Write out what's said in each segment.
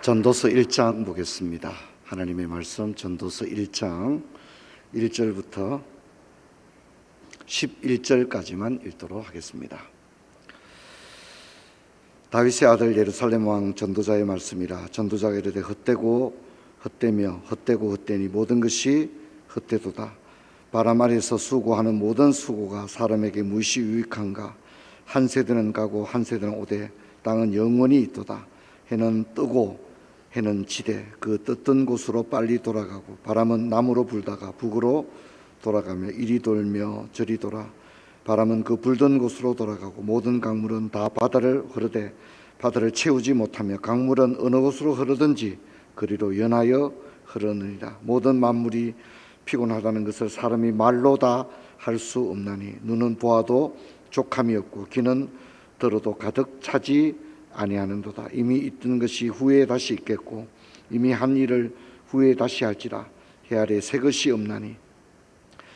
전도서 1장 보겠습니다. 하나님의 말씀 전도서 1장 1절부터 11절까지만 읽도록 하겠습니다. 다윗의 아들 예루살렘 왕 전도자의 말씀이라. 전도자가 이르되 헛되고 헛되며 헛되고 헛되니 모든 것이 헛되도다. 바람 아래서 수고하는 모든 수고가 사람에게 무엇이 유익한가. 한 세대는 가고 한 세대는 오되 땅은 영원히 있도다. 해는 뜨고 해는 지되 그 떴던 곳으로 빨리 돌아가고 바람은 남으로 불다가 북으로 돌아가며 이리 돌며 저리 돌아 바람은 그 불던 곳으로 돌아가고 모든 강물은 다 바다를 흐르되 바다를 채우지 못하며 강물은 어느 곳으로 흐르든지 그리로 연하여 흐르느니라. 모든 만물이 피곤하다는 것을 사람이 말로 다 할 수 없나니 눈은 보아도 족함이 없고 귀는 들어도 가득 차지 아니하는도다. 이미 있던 것이 후에 다시 있겠고 이미 한 일을 후에 다시 할지라. 해 아래 새 것이 없나니.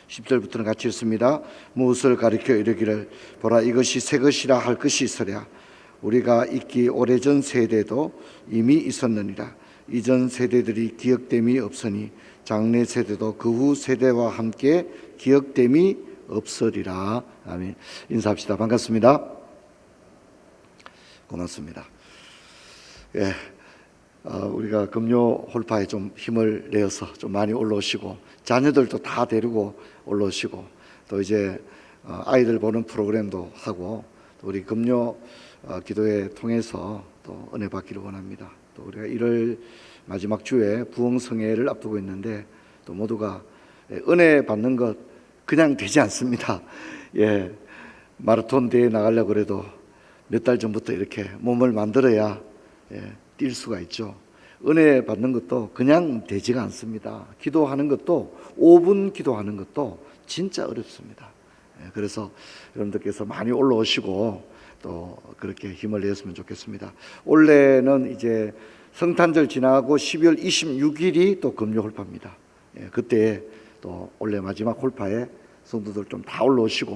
10절부터는 같이 읽습니다. 무엇을 가리켜 이르기를 보라 이것이 새 것이라 할 것이 있으랴. 우리가 있기 오래전 세대도 이미 있었느니라. 이전 세대들이 기억됨이 없으니 장래 세대도 그 후 세대와 함께 기억됨이 없으리라. 아멘. 인사합시다. 반갑습니다. 고맙습니다. 예, 우리가 금요 홀파에 좀 힘을 내어서 좀 많이 올라오시고 자녀들도 다 데리고 올라오시고 또 이제 아이들 보는 프로그램도 하고 또 우리 금요 기도회 통해서 또 은혜 받기를 원합니다. 또 우리가 1월 마지막 주에 부흥성회를 앞두고 있는데 또 모두가 은혜 받는 것 그냥 되지 않습니다. 예, 마라톤 대회 나가려고 그래도 몇 달 전부터 이렇게 몸을 만들어야 뛸 수가 있죠. 은혜 받는 것도 그냥 되지가 않습니다. 기도하는 것도 5분 기도하는 것도 진짜 어렵습니다. 그래서 여러분들께서 많이 올라오시고 또 그렇게 힘을 내었으면 좋겠습니다. 올해는 이제 성탄절 지나고 12월 26일이 또 금요 홀파입니다. 그때 또 올해 마지막 홀파에 성도들 좀 다 올라오시고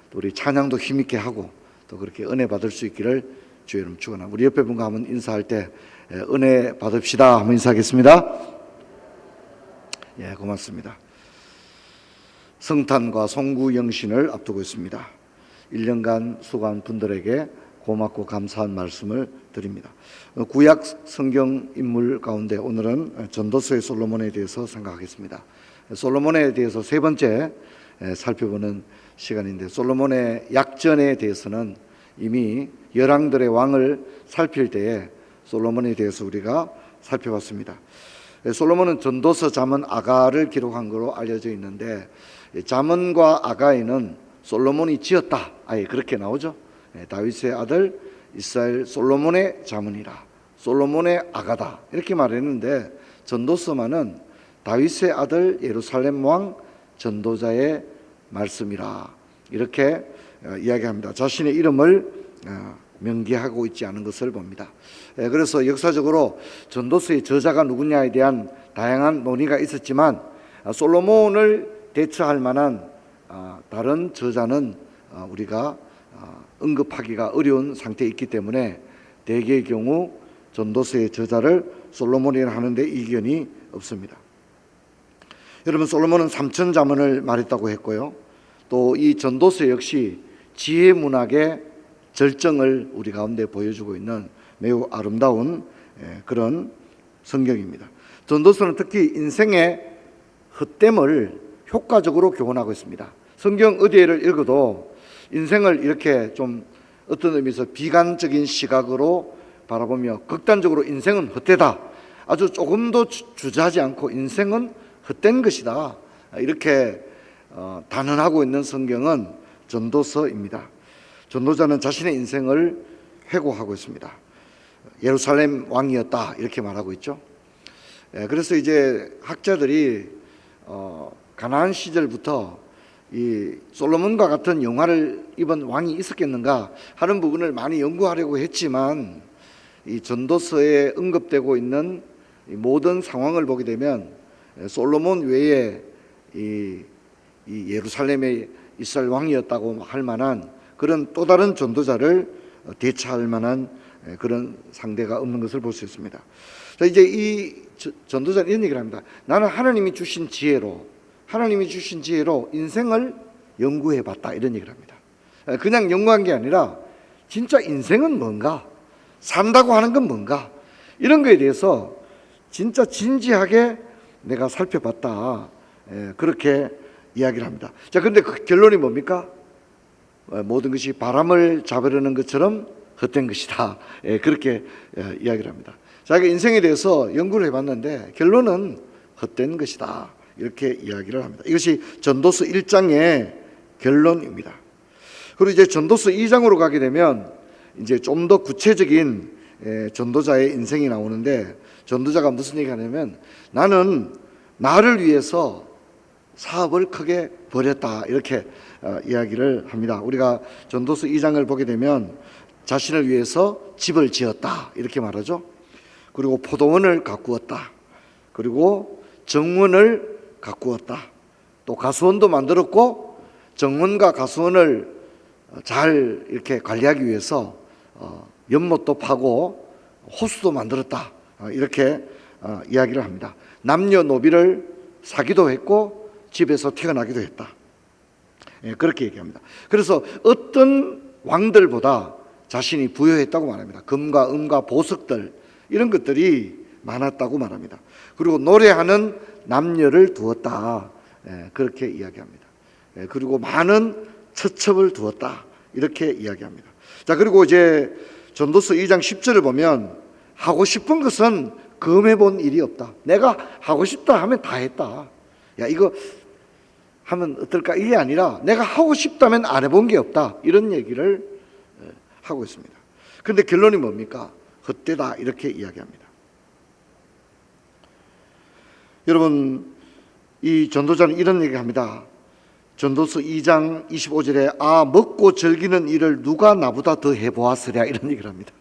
또 우리 찬양도 힘있게 하고 또 그렇게 은혜 받을 수 있기를 주의 이름 축원합니다. 우리 옆에 분과 한번 인사할 때 은혜 받읍시다 한번 인사하겠습니다. 예, 고맙습니다. 성탄과 송구 영신을 앞두고 있습니다. 1년간 수고한 분들에게 고맙고 감사한 말씀을 드립니다. 구약 성경 인물 가운데 오늘은 전도서의 솔로몬에 대해서 생각하겠습니다. 솔로몬에 대해서 세 번째 살펴보는 시간인데, 솔로몬의 약전에 대해서는 이미 열왕들의 왕을 살필 때에 솔로몬에 대해서 우리가 살펴봤습니다. 솔로몬은 전도서 잠언 아가를 기록한 것으로 알려져 있는데 잠언과 아가에는 솔로몬이 지었다 아예 그렇게 나오죠. 다윗의 아들 이스라엘 솔로몬의 잠언이라 솔로몬의 아가다 이렇게 말했는데 전도서만은 다윗의 아들 예루살렘 왕 전도자의 말씀이라 이렇게 이야기합니다. 자신의 이름을 명기하고 있지 않은 것을 봅니다. 그래서 역사적으로 전도서의 저자가 누구냐에 대한 다양한 논의가 있었지만 솔로몬을 대처할 만한 다른 저자는 우리가 언급하기가 어려운 상태에 있기 때문에 대개의 경우 전도서의 저자를 솔로몬이라 하는데 이견이 없습니다. 여러분, 솔로몬은 3천 잠언을 말했다고 했고요. 또 이 전도서 역시 지혜 문학의 절정을 우리 가운데 보여주고 있는 매우 아름다운 그런 성경입니다. 전도서는 특히 인생의 헛됨을 효과적으로 교훈하고 있습니다. 성경 어디를 읽어도 인생을 이렇게 좀 어떤 의미에서 비관적인 시각으로 바라보며 극단적으로 인생은 헛되다, 아주 조금도 주저하지 않고 인생은 헛된 것이다, 이렇게 단언하고 있는 성경은 전도서입니다. 전도자는 자신의 인생을 회고하고 있습니다. 예루살렘 왕이었다 이렇게 말하고 있죠. 그래서 이제 학자들이 가나안 시절부터 이 솔로몬과 같은 영화를 입은 왕이 있었겠는가 하는 부분을 많이 연구하려고 했지만 이 전도서에 언급되고 있는 이 모든 상황을 보게 되면 솔로몬 외에 이 예루살렘의 이스라엘 왕이었다고 할 만한 그런 또 다른 전도자를 대처할 만한 그런 상대가 없는 것을 볼 수 있습니다. 자, 이제 이 전도자는 이런 얘기를 합니다. 나는 하나님이 주신 지혜로 인생을 연구해 봤다, 이런 얘기를 합니다. 그냥 연구한 게 아니라 진짜 인생은 뭔가, 산다고 하는 건 뭔가, 이런 거에 대해서 진짜 진지하게 내가 살펴봤다, 그렇게 이야기를 합니다. 자, 근데 그 결론이 뭡니까? 모든 것이 바람을 잡으려는 것처럼 헛된 것이다, 그렇게 이야기를 합니다. 자기가 인생에 대해서 연구를 해봤는데 결론은 헛된 것이다, 이렇게 이야기를 합니다. 이것이 전도서 1장의 결론입니다. 그리고 이제 전도서 2장으로 가게 되면 이제 좀 더 구체적인 전도자의 인생이 나오는데, 전도자가 무슨 얘기를 하냐면 나는 나를 위해서 사업을 크게 벌였다, 이렇게 이야기를 합니다. 우리가 전도서 2장을 보게 되면 자신을 위해서 집을 지었다, 이렇게 말하죠. 그리고 포도원을 가꾸었다, 그리고 정원을 가꾸었다, 또 가수원도 만들었고 정원과 가수원을 잘 이렇게 관리하기 위해서 연못도 파고 호수도 만들었다, 이렇게 이야기를 합니다. 남녀노비를 사기도 했고 집에서 태어나기도 했다, 그렇게 얘기합니다. 그래서 어떤 왕들보다 자신이 부여했다고 말합니다. 금과 은과 보석들, 이런 것들이 많았다고 말합니다. 그리고 노래하는 남녀를 두었다, 그렇게 이야기합니다. 그리고 많은 처첩을 두었다, 이렇게 이야기합니다. 자, 그리고 이제 전도서 2장 10절을 보면 하고 싶은 것은 검해 본 일이 없다. 내가 하고 싶다 하면 다 했다. 야, 이거 하면 어떨까? 이게 아니라 내가 하고 싶다면 안 해본 게 없다, 이런 얘기를 하고 있습니다. 그런데 결론이 뭡니까? 헛되다, 이렇게 이야기합니다. 여러분, 이 전도자는 이런 얘기합니다. 전도서 2장 25절에 먹고 즐기는 일을 누가 나보다 더 해보았으랴, 이런 얘기를 합니다.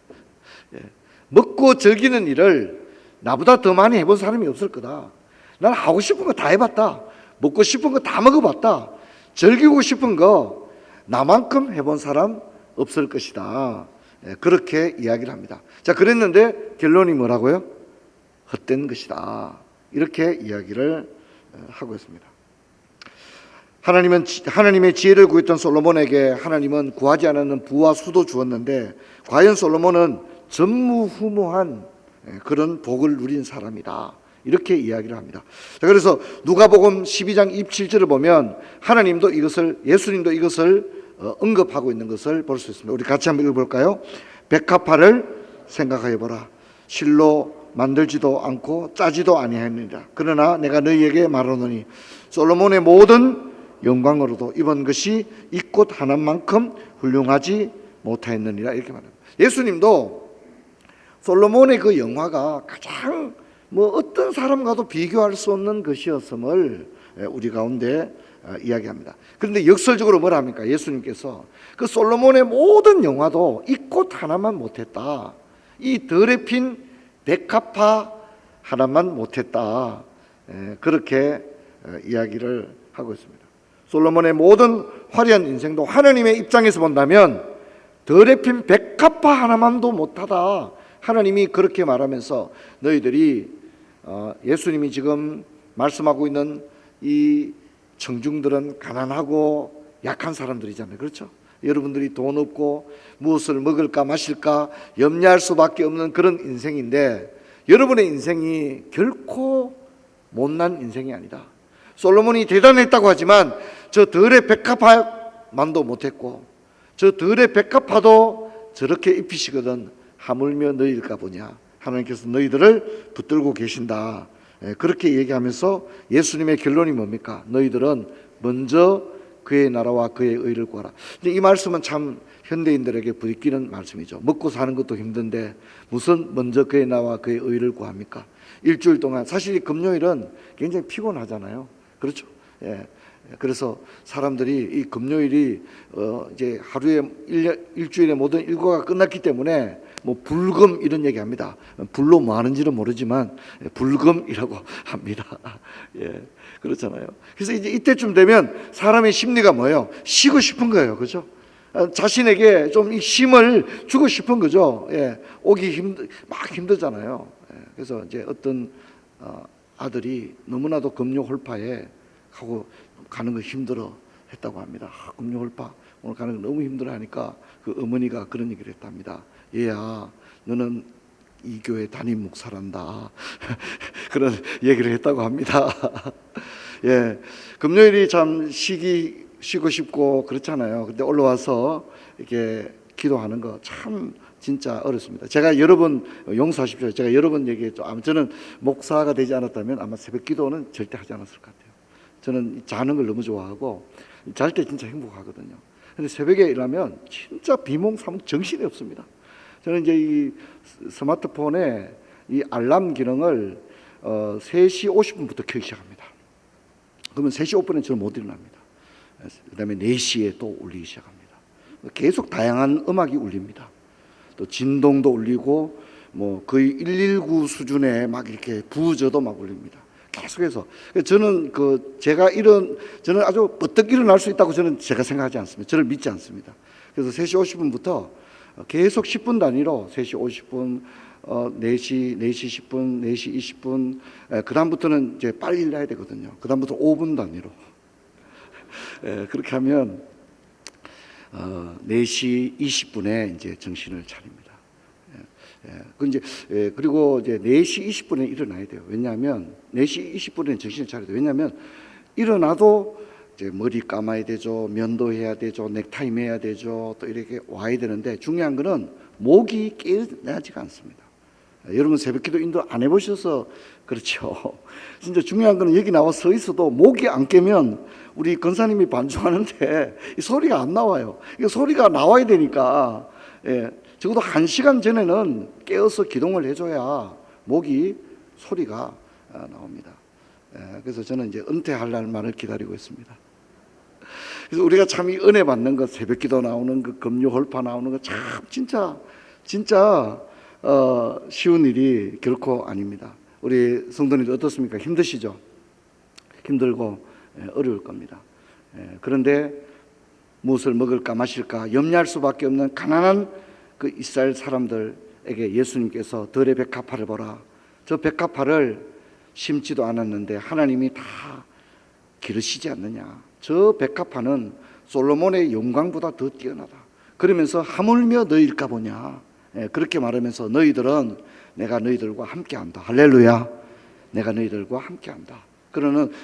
먹고 즐기는 일을 나보다 더 많이 해본 사람이 없을 거다. 난 하고 싶은 거 다 해봤다. 먹고 싶은 거 다 먹어봤다. 즐기고 싶은 거 나만큼 해본 사람 없을 것이다, 그렇게 이야기를 합니다. 자, 그랬는데 결론이 뭐라고요? 헛된 것이다, 이렇게 이야기를 하고 있습니다. 하나님의 지혜를 구했던 솔로몬에게 하나님은 구하지 않았는 부와 수도 주었는데 과연 솔로몬은 전무후무한 그런 복을 누린 사람이다, 이렇게 이야기를 합니다. 자, 그래서 누가복음 12장 27절을 보면 예수님도 이것을 언급하고 있는 것을 볼 수 있습니다. 우리 같이 한번 읽어볼까요? 백합화를 생각하여 보라. 실로 만들지도 않고 짜지도 아니하였느니라. 그러나 내가 너희에게 말하노니 솔로몬의 모든 영광으로도 입은 것이 이 꽃 하나만큼 훌륭하지 못하였느니라, 이렇게 말합니다. 예수님도 솔로몬의 그 영화가 가장 어떤 사람과도 비교할 수 없는 것이었음을 우리 가운데 이야기합니다. 그런데 역설적으로 뭐라 합니까? 예수님께서 그 솔로몬의 모든 영화도 이 꽃 하나만 못했다, 이 덜에 핀 백합화 하나만 못했다, 그렇게 이야기를 하고 있습니다. 솔로몬의 모든 화려한 인생도 하나님의 입장에서 본다면 덜에 핀 백합화 하나만도 못하다, 하나님이 그렇게 말하면서 너희들이 예수님이 지금 말씀하고 있는 이 청중들은 가난하고 약한 사람들이잖아요, 그렇죠? 여러분들이 돈 없고 무엇을 먹을까 마실까 염려할 수밖에 없는 그런 인생인데 여러분의 인생이 결코 못난 인생이 아니다. 솔로몬이 대단했다고 하지만 저 들의 백합화만도 못했고 저 들의 백합화도 저렇게 입히시거든 하물며 너희일까 보냐. 하나님께서 너희들을 붙들고 계신다, 그렇게 얘기하면서 예수님의 결론이 뭡니까? 너희들은 먼저 그의 나라와 그의 의를 구하라. 이 말씀은 참 현대인들에게 부딪히는 말씀이죠. 먹고 사는 것도 힘든데 무슨 먼저 그의 나라와 그의 의를 구합니까? 일주일 동안, 사실 이 금요일은 굉장히 피곤하잖아요, 그렇죠? 그래서 사람들이 이 금요일이 이제 하루에 일주일의 모든 일과가 끝났기 때문에 불금 이런 얘기합니다. 불로 뭐 하는지는 모르지만 불금이라고 합니다. 그렇잖아요. 그래서 이제 이때쯤 되면 사람의 심리가 뭐예요? 쉬고 싶은 거예요, 그렇죠? 자신에게 좀 이 힘을 주고 싶은 거죠. 예, 막 힘들잖아요. 예, 그래서 이제 어떤 아들이 너무나도 급료홀파에 하고 가는 거 힘들어 했다고 합니다. 급료홀파 오늘 가는 거 너무 힘들어 하니까 그 어머니가 그런 얘기를 했답니다. 얘야, 너는 이 교회 담임 목사란다. 그런 얘기를 했다고 합니다. 예, 금요일이 참 쉬고 싶고 그렇잖아요. 근데 올라와서 이렇게 기도하는 거 참 진짜 어렵습니다. 제가 여러 번 용서하십시오. 제가 여러 번 얘기했죠. 아마 저는 목사가 되지 않았다면 아마 새벽 기도는 절대 하지 않았을 것 같아요. 저는 자는 걸 너무 좋아하고 잘 때 진짜 행복하거든요. 근데 새벽에 일하면 진짜 비몽사몽 정신이 없습니다. 저는 이제 이 스마트폰에 이 알람 기능을 3시 50분부터 켜기 시작합니다. 그러면 3시 5분에 저는 못 일어납니다. 그 다음에 4시에 또 울리기 시작합니다. 계속 다양한 음악이 울립니다. 또 진동도 울리고 뭐 거의 119 수준의 막 이렇게 부저도 막 울립니다. 계속해서 저는 저는 아주 버뜩 일어날 수 있다고 제가 생각하지 않습니다. 저를 믿지 않습니다. 그래서 3시 50분부터 계속 10분 단위로 3시 50분, 4시 10분, 4시 20분, 그 다음부터는 이제 빨리 일어나야 되거든요. 그 다음부터 5분 단위로. 그렇게 하면 4시 20분에 이제 정신을 차립니다. 그리고 이제 4시 20분에 일어나야 돼요. 왜냐하면 4시 20분에 정신을 차려야 돼요. 왜냐하면 일어나도 이제 머리 감아야 되죠, 면도해야 되죠, 넥타이 매야 되죠, 또 이렇게 와야 되는데 중요한 거는 목이 깨어나지가 않습니다. 여러분 새벽기도 인도 안 해보셔서 그렇죠. 진짜 중요한 거는 여기 나와 서 있어도 목이 안 깨면 우리 권사님이 반주하는데 이 소리가 안 나와요. 이 소리가 나와야 되니까 적어도 1시간 전에는 깨어서 기동을 해줘야 목이 소리가 나옵니다. 그래서 저는 이제 은퇴할 날만을 기다리고 있습니다. 그래서 우리가 참 이 은혜 받는 것, 새벽기도 나오는 것, 금요홀파 나오는 것 참 진짜 쉬운 일이 결코 아닙니다. 우리 성도님들 어떻습니까? 힘드시죠? 힘들고 어려울 겁니다. 그런데 무엇을 먹을까 마실까 염려할 수밖에 없는 가난한 그 이스라엘 사람들에게 예수님께서 들의 백합화를 보라. 저 백합화를 심지도 않았는데 하나님이 다 기르시지 않느냐. 저 백합화는 솔로몬의 영광보다 더 뛰어나다. 그러면서 하물며 너희일까 보냐. 그렇게 말하면서 너희들은 내가 너희들과 함께한다. 할렐루야. 내가 너희들과 함께한다.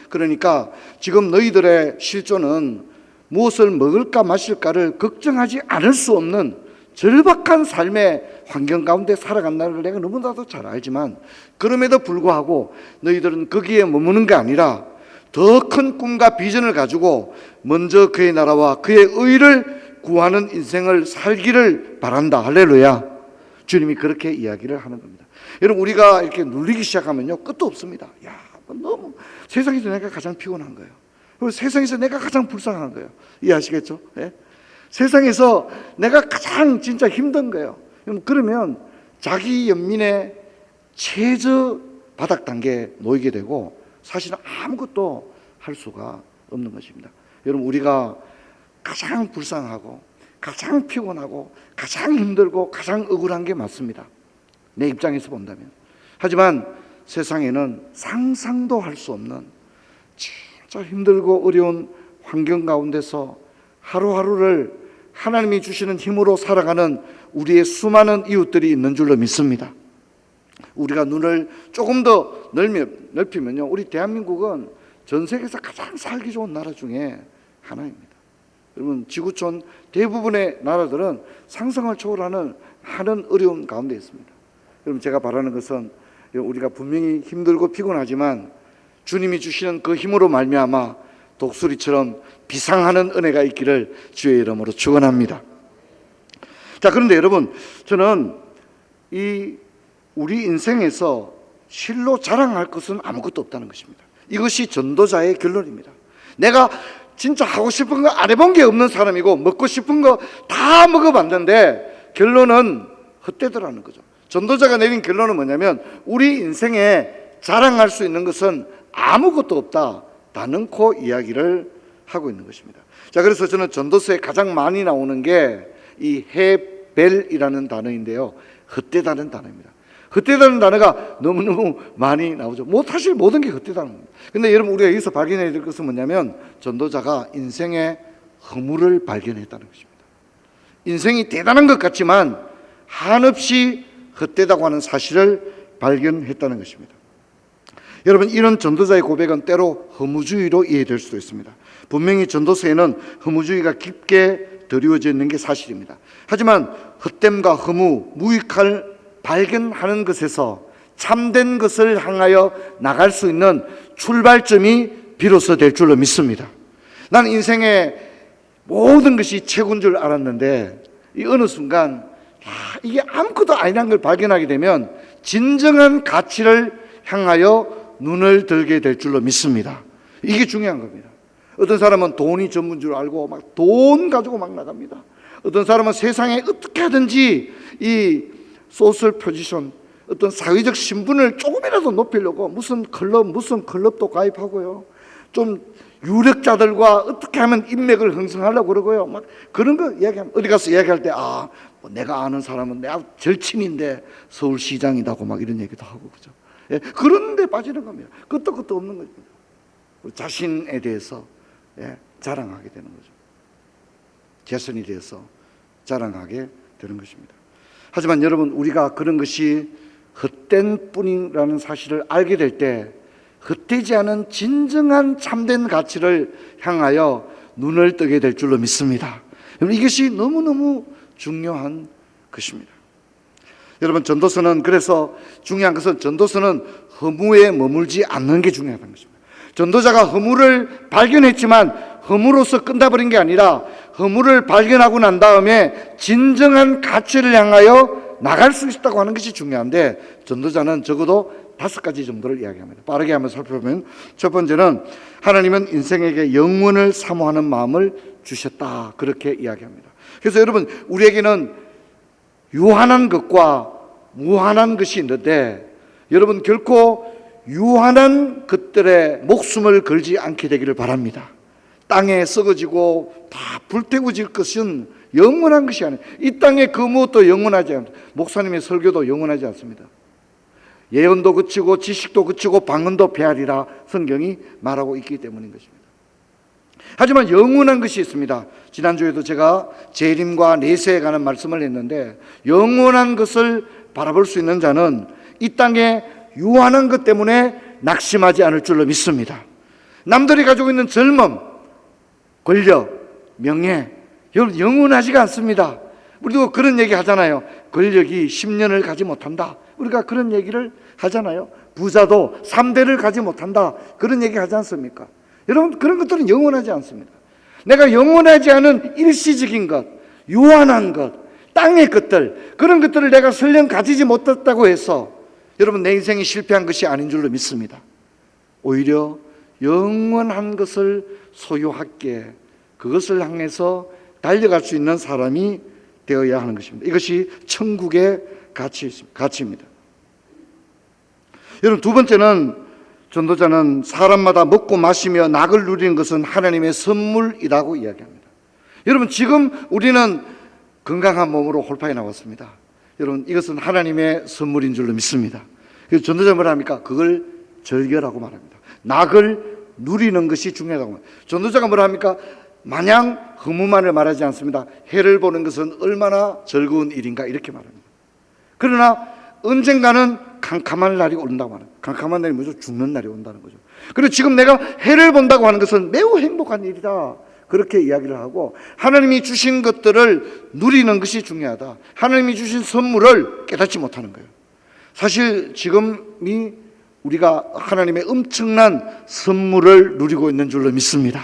그러니까 지금 너희들의 실존은 무엇을 먹을까 마실까를 걱정하지 않을 수 없는 절박한 삶의 환경 가운데 살아간다는 걸 내가 너무나도 잘 알지만 그럼에도 불구하고 너희들은 거기에 머무는 게 아니라 더 큰 꿈과 비전을 가지고 먼저 그의 나라와 그의 의를 구하는 인생을 살기를 바란다. 할렐루야. 주님이 그렇게 이야기를 하는 겁니다. 여러분 우리가 이렇게 눌리기 시작하면요 끝도 없습니다. 너무 세상에서 내가 가장 피곤한 거예요. 그리고 세상에서 내가 가장 불쌍한 거예요. 이해하시겠죠? 세상에서 내가 가장 진짜 힘든 거예요. 그러면 자기 연민의 최저 바닥 단계에 놓이게 되고 사실은 아무것도 할 수가 없는 것입니다. 여러분 우리가 가장 불쌍하고 가장 피곤하고 가장 힘들고 가장 억울한 게 맞습니다. 내 입장에서 본다면. 하지만 세상에는 상상도 할 수 없는 진짜 힘들고 어려운 환경 가운데서 하루하루를 하나님이 주시는 힘으로 살아가는 우리의 수많은 이웃들이 있는 줄로 믿습니다. 우리가 눈을 조금 더 넓히면요 우리 대한민국은 전 세계에서 가장 살기 좋은 나라 중에 하나입니다. 여러분 지구촌 대부분의 나라들은 상상을 초월하는 많은 어려움 가운데 있습니다. 여러분 제가 바라는 것은 우리가 분명히 힘들고 피곤하지만 주님이 주시는 그 힘으로 말미암아 독수리처럼 비상하는 은혜가 있기를 주의 이름으로 축원합니다. 자, 그런데 여러분 저는 우리 인생에서 실로 자랑할 것은 아무것도 없다는 것입니다. 이것이 전도자의 결론입니다. 내가 진짜 하고 싶은 거 안 해본 게 없는 사람이고 먹고 싶은 거 다 먹어봤는데 결론은 헛되더라는 거죠. 전도자가 내린 결론은 뭐냐면 우리 인생에 자랑할 수 있는 것은 아무것도 없다. 다능코 이야기를 하고 있는 것입니다. 자, 그래서 저는 전도서에 가장 많이 나오는 게 이 헤벨이라는 단어인데요, 헛되다는 단어입니다. 헛되다는 단어가 너무너무 많이 나오죠. 사실 모든 게 헛되다는 겁니다. 근데 여러분, 우리가 여기서 발견해야 될 것은 뭐냐면, 전도자가 인생의 허물을 발견했다는 것입니다. 인생이 대단한 것 같지만 한없이 헛되다고 하는 사실을 발견했다는 것입니다. 여러분, 이런 전도자의 고백은 때로 허무주의로 이해될 수도 있습니다. 분명히 전도서에는 허무주의가 깊게 드리워져 있는 게 사실입니다. 하지만 헛됨과 허무, 무익할 발견하는 것에서 참된 것을 향하여 나갈 수 있는 출발점이 비로소 될 줄로 믿습니다. 나는 인생의 모든 것이 최고인 줄 알았는데 이 어느 순간 이게 아무것도 아니라는 걸 발견하게 되면 진정한 가치를 향하여 눈을 들게 될 줄로 믿습니다. 이게 중요한 겁니다. 어떤 사람은 돈이 전부인 줄 알고 막 돈 가지고 막 나갑니다. 어떤 사람은 세상에 어떻게 하든지 이 소셜 포지션, 어떤 사회적 신분을 조금이라도 높이려고 무슨 클럽도 가입하고요, 좀 유력자들과 어떻게 하면 인맥을 형성하려고 그러고요, 막 그런 거 이야기하면, 어디 가서 이야기할 때 뭐 내가 아는 사람은 내 절친인데 서울시장이라고 막 이런 얘기도 하고, 그죠? 예, 그런 데 빠지는 겁니다. 끝도 없는 거죠. 자신에 대해서 자랑하게 되는 거죠. 자신에 대해서 자랑하게 되는 것입니다. 하지만 여러분, 우리가 그런 것이 헛된 뿐이라는 사실을 알게 될 때 헛되지 않은 진정한 참된 가치를 향하여 눈을 뜨게 될 줄로 믿습니다. 여러분, 이것이 너무너무 중요한 것입니다. 여러분, 전도서는, 그래서 중요한 것은 전도서는 허무에 머물지 않는 게 중요하다는 것입니다. 전도자가 허물을 발견했지만 허무로서 끝나버린 게 아니라 허물을 발견하고 난 다음에 진정한 가치를 향하여 나갈 수 있다고 하는 것이 중요한데, 전도자는 적어도 5가지 정도를 이야기합니다. 빠르게 한번 살펴보면, 첫 번째는 하나님은 인생에게 영원을 사모하는 마음을 주셨다, 그렇게 이야기합니다. 그래서 여러분, 우리에게는 유한한 것과 무한한 것이 있는데, 여러분 결코 유한한 것들에 목숨을 걸지 않게 되기를 바랍니다. 땅에 썩어지고 다 불태워질 것은 영원한 것이 아니에요. 이 땅의 그 무엇도 영원하지 않습니다. 목사님의 설교도 영원하지 않습니다. 예언도 그치고 지식도 그치고 방언도 배하리라 성경이 말하고 있기 때문인 것입니다. 하지만 영원한 것이 있습니다. 지난주에도 제가 재림과 내세에 관한 말씀을 했는데, 영원한 것을 바라볼 수 있는 자는 이 땅에 유한한 것 때문에 낙심하지 않을 줄로 믿습니다. 남들이 가지고 있는 젊음, 권력, 명예, 영원하지가 않습니다. 우리도 그런 얘기 하잖아요. 권력이 10년을 가지 못한다, 우리가 그런 얘기를 하잖아요. 부자도 3대를 가지 못한다, 그런 얘기 하지 않습니까? 여러분, 그런 것들은 영원하지 않습니다. 내가 영원하지 않은 일시적인 것, 유한한 것, 땅의 것들, 그런 것들을 내가 설령 가지지 못했다고 해서 여러분, 내 인생이 실패한 것이 아닌 줄로 믿습니다. 오히려 영원한 것을 소유하게, 그것을 향해서 달려갈 수 있는 사람이 되어야 하는 것입니다. 이것이 천국의 가치입니다. 여러분, 두 번째는, 전도자는 사람마다 먹고 마시며 낙을 누리는 것은 하나님의 선물이라고 이야기합니다. 여러분, 지금 우리는 건강한 몸으로 홀파해 나왔습니다. 여러분, 이것은 하나님의 선물인 줄로 믿습니다. 그래서 전도자는 뭐라 합니까? 그걸 즐겨라고 말합니다. 낙을 누리는 것이 중요하다고 말합니다. 전도자가 뭐라 합니까? 마냥 허무만을 말하지 않습니다. 해를 보는 것은 얼마나 즐거운 일인가, 이렇게 말합니다. 그러나 언젠가는 캄캄한 날이 온다고 말합니다. 캄캄한 날이 뭐죠? 죽는 날이 온다는 거죠. 그리고 지금 내가 해를 본다고 하는 것은 매우 행복한 일이다, 그렇게 이야기를 하고, 하나님이 주신 것들을 누리는 것이 중요하다, 하나님이 주신 선물을 깨닫지 못하는 거예요. 사실 지금이 우리가 하나님의 엄청난 선물을 누리고 있는 줄로 믿습니다.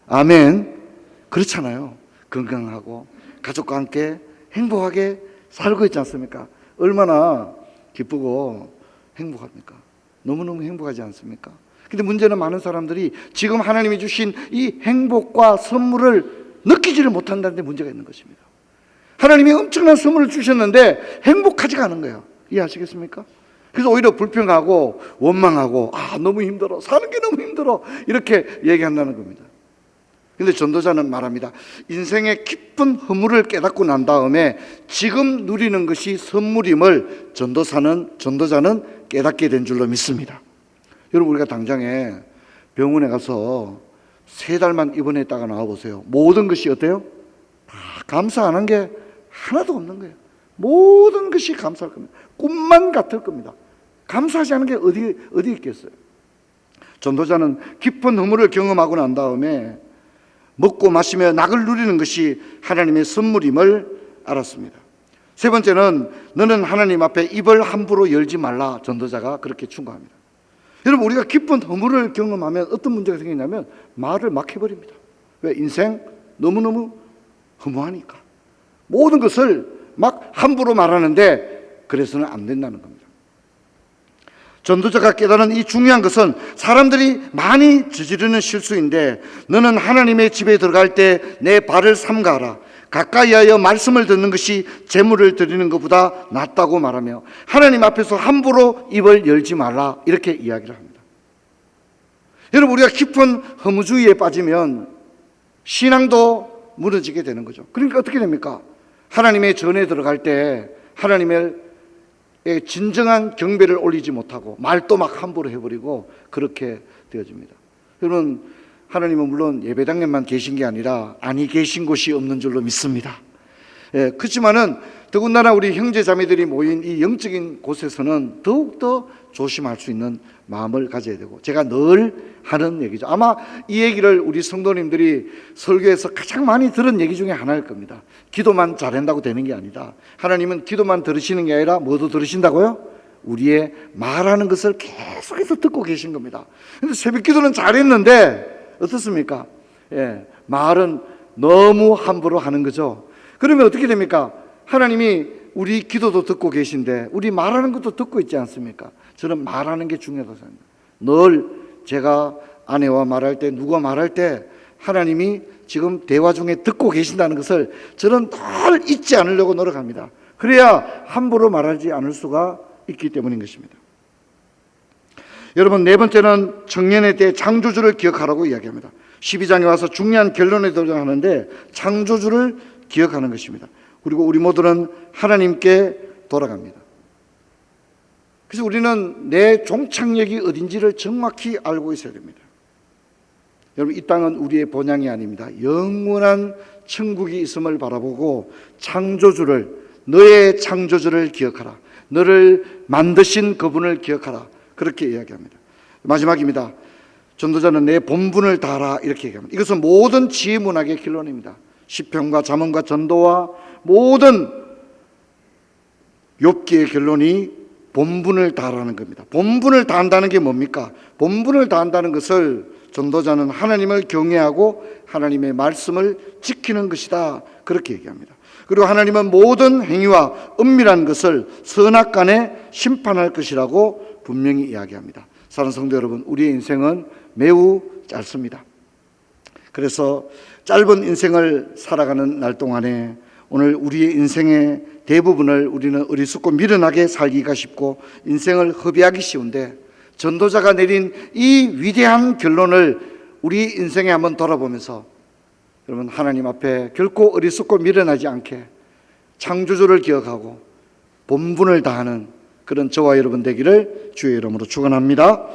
아멘. 그렇잖아요. 건강하고 가족과 함께 행복하게 살고 있지 않습니까? 얼마나 기쁘고 행복합니까? 너무너무 행복하지 않습니까? 근데 문제는 많은 사람들이 지금 하나님이 주신 이 행복과 선물을 느끼지를 못한다는 데 문제가 있는 것입니다. 하나님이 엄청난 선물을 주셨는데 행복하지가 않은 거예요. 이해하시겠습니까? 그래서 오히려 불평하고 원망하고, 너무 힘들어, 사는 게 너무 힘들어, 이렇게 얘기한다는 겁니다. 근데 전도자는 말합니다. 인생의 깊은 허물을 깨닫고 난 다음에 지금 누리는 것이 선물임을 전도자는 깨닫게 된 줄로 믿습니다. 여러분, 우리가 당장에 병원에 가서 3달만 입원했다가 나와보세요. 모든 것이 어때요? 다 감사 안 한 게 하나도 없는 거예요. 모든 것이 감사할 겁니다. 꿈만 같을 겁니다. 감사하지 않은 게 어디 있겠어요? 전도자는 깊은 허물을 경험하고 난 다음에 먹고 마시며 낙을 누리는 것이 하나님의 선물임을 알았습니다. 3번째는 너는 하나님 앞에 입을 함부로 열지 말라. 전도자가 그렇게 충고합니다. 여러분, 우리가 깊은 허물을 경험하면 어떤 문제가 생기냐면 말을 막 해버립니다. 왜? 인생 너무너무 허무하니까 모든 것을 막 함부로 말하는데 그래서는 안 된다는 겁니다. 전도자가 깨달은 이 중요한 것은 사람들이 많이 저지르는 실수인데 너는 하나님의 집에 들어갈 때 내 발을 삼가하라. 가까이 하여 말씀을 듣는 것이 제물을 드리는 것보다 낫다고 말하며 하나님 앞에서 함부로 입을 열지 말라. 이렇게 이야기를 합니다. 여러분, 우리가 깊은 허무주의에 빠지면 신앙도 무너지게 되는 거죠. 그러니까 어떻게 됩니까? 하나님의 전에 들어갈 때 하나님의 진정한 경배를 올리지 못하고 말도 막 함부로 해버리고 그렇게 되어집니다. 여러분, 하나님은 물론 예배당에만 계신 게 아니라 아니 계신 곳이 없는 줄로 믿습니다. 그렇지만은 더군다나 우리 형제자매들이 모인 이 영적인 곳에서는 더욱더 조심할 수 있는 마음을 가져야 되고, 제가 늘 하는 얘기죠. 아마 이 얘기를 우리 성도님들이 설교에서 가장 많이 들은 얘기 중에 하나일 겁니다. 기도만 잘한다고 되는 게 아니다. 하나님은 기도만 들으시는 게 아니라 뭐도 들으신다고요? 우리의 말하는 것을 계속해서 듣고 계신 겁니다. 근데 새벽 기도는 잘했는데 어떻습니까? 말은 너무 함부로 하는 거죠. 그러면 어떻게 됩니까? 하나님이 우리 기도도 듣고 계신데 우리 말하는 것도 듣고 있지 않습니까? 저는 말하는 게 중요하다고 생각합니다. 늘 제가 아내와 말할 때, 누가 말할 때 하나님이 지금 대화 중에 듣고 계신다는 것을 저는 늘 잊지 않으려고 노력합니다. 그래야 함부로 말하지 않을 수가 있기 때문인 것입니다. 여러분, 4번째는 청년에 대해 창조주를 기억하라고 이야기합니다. 12장에 와서 중요한 결론에 도달하는데 창조주를 기억하는 것입니다. 그리고 우리 모두는 하나님께 돌아갑니다. 그래서 우리는 내 종착역이 어딘지를 정확히 알고 있어야 됩니다. 여러분, 이 땅은 우리의 본향이 아닙니다. 영원한 천국이 있음을 바라보고 창조주를, 너의 창조주를 기억하라. 너를 만드신 그분을 기억하라. 그렇게 이야기합니다. 마지막입니다. 전도자는 내 본분을 다하라. 이렇게 얘기합니다. 이것은 모든 지혜문학의 결론입니다. 시편과 잠언과 전도와 모든 욥기의 결론이 본분을 다하라는 겁니다. 본분을 다한다는 게 뭡니까? 본분을 다한다는 것을 전도자는 하나님을 경외하고 하나님의 말씀을 지키는 것이다. 그렇게 얘기합니다. 그리고 하나님은 모든 행위와 은밀한 것을 선악간에 심판할 것이라고 분명히 이야기합니다. 사랑하는 성도 여러분, 우리의 인생은 매우 짧습니다. 그래서 짧은 인생을 살아가는 날 동안에 오늘 우리의 인생의 대부분을 우리는 어리석고 미련하게 살기가 쉽고 인생을 허비하기 쉬운데, 전도자가 내린 이 위대한 결론을 우리 인생에 한번 돌아보면서 여러분, 하나님 앞에 결코 어리석고 미련하지 않게 창조주를 기억하고 본분을 다하는 그런 저와 여러분 되기를 주의 이름으로 축원합니다.